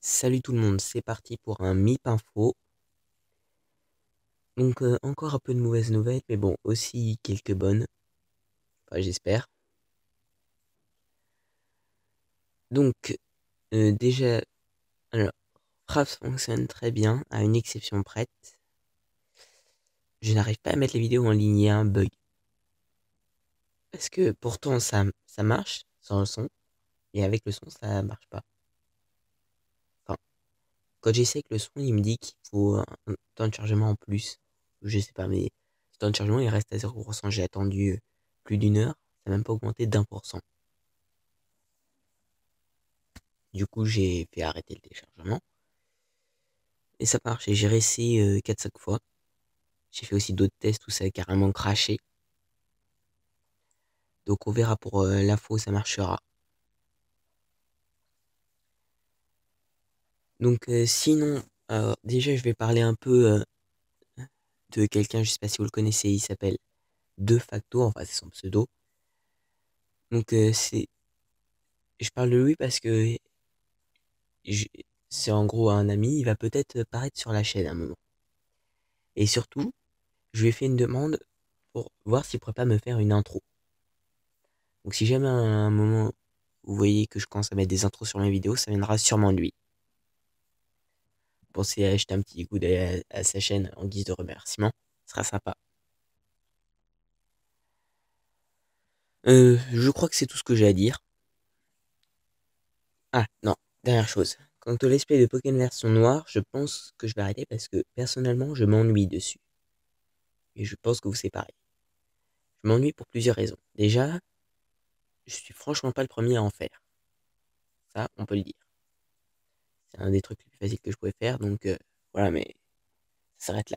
Salut tout le monde, c'est parti pour un MIP Info. Donc encore un peu de mauvaises nouvelles, mais bon, aussi quelques bonnes, enfin j'espère. Donc déjà, alors, Fraps fonctionne très bien, à une exception prête. Je n'arrive pas à mettre les vidéos en ligne, il y a un bug. Parce que pourtant ça marche sans le son, et avec le son ça marche pas. Enfin, quand j'essaie avec le son, il me dit qu'il faut un temps de chargement en plus. Je sais pas, mais ce temps de chargement il reste à 0%. J'ai attendu plus d'une heure, ça n'a même pas augmenté d'1%. Du coup, j'ai fait arrêter le téléchargement. Et ça marche. Et j'ai réessayé 4-5 fois. J'ai fait aussi d'autres tests où ça a carrément craché. Donc on verra pour l'info, ça marchera. Donc sinon, alors, déjà je vais parler un peu de quelqu'un, je sais pas si vous le connaissez, il s'appelle De Facto, enfin c'est son pseudo. Donc je parle de lui parce que je- c'est en gros un ami, il va peut-être paraître sur la chaîne à un moment. Et surtout, je lui ai fait une demande pour voir s'il pourrait pas me faire une intro. Donc si jamais à un moment vous voyez que je commence à mettre des intros sur mes vidéos, ça viendra sûrement de lui. Pensez à acheter un petit coup d'œil à sa chaîne en guise de remerciement, ce sera sympa. Je crois que c'est tout ce que j'ai à dire. Ah non, dernière chose. Quant au let's play de Pokémon version noire, je pense que je vais arrêter parce que personnellement je m'ennuie dessus. Et je pense que vous c'est pareil. Je m'ennuie pour plusieurs raisons. Déjà, je suis franchement pas le premier à en faire. Ça, on peut le dire. C'est un des trucs les plus faciles que je pouvais faire, donc voilà, mais ça s'arrête là.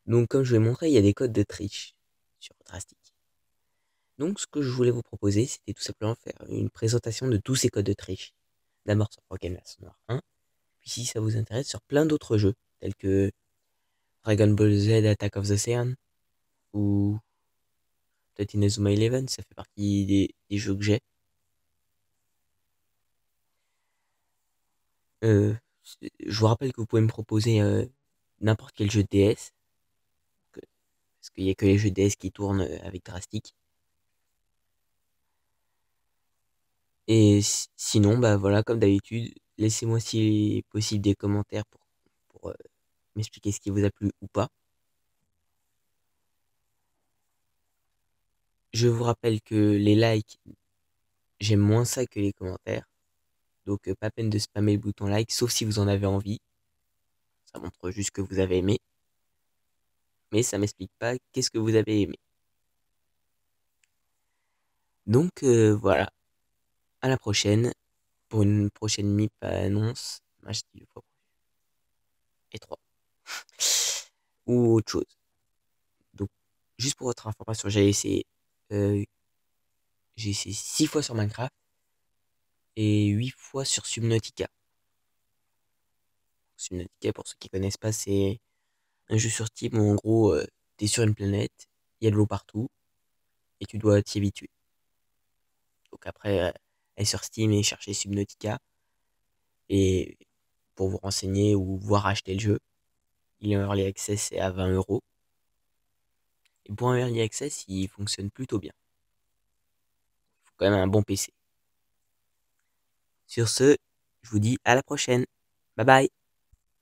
Donc, comme je vous l'ai montré, il y a des codes de triche sur Drastic. Donc, ce que je voulais vous proposer, c'était tout simplement faire une présentation de tous ces codes de triche. D'abord sur Pokémon Version Noire 1, puis si ça vous intéresse, sur plein d'autres jeux, tels que Dragon Ball Z Attack of the Saiyan, ou peut-être Inazuma Eleven, ça fait partie des jeux que j'ai. Euh, je vous rappelle que vous pouvez me proposer n'importe quel jeu de DS, parce qu'il n'y a que les jeux de DS qui tournent avec Drastic. Et sinon, bah voilà, comme d'habitude, laissez-moi si possible des commentaires pour m'expliquer ce qui vous a plu ou pas. Je vous rappelle que les likes, j'aime moins ça que les commentaires. Donc pas peine de spammer le bouton like, sauf si vous en avez envie. Ça montre juste que vous avez aimé. Mais ça m'explique pas qu'est-ce que vous avez aimé. Donc voilà, à la prochaine pour une prochaine MIP à annonce. Moi, je dis et 3. Ou autre chose. Donc juste pour votre information, euh, j'ai essayé 6 fois sur Minecraft et 8 fois sur Subnautica. Subnautica, pour ceux qui connaissent pas, c'est un jeu sur Steam où en gros, t'es sur une planète, il y a de l'eau partout et tu dois t'y habituer. Donc après, aller sur Steam et chercher Subnautica et pour vous renseigner ou voir acheter le jeu. Il est en early access, c'est à 20 €. Et pour un early access, il fonctionne plutôt bien. Il faut quand même un bon PC. Sur ce, je vous dis à la prochaine. Bye bye.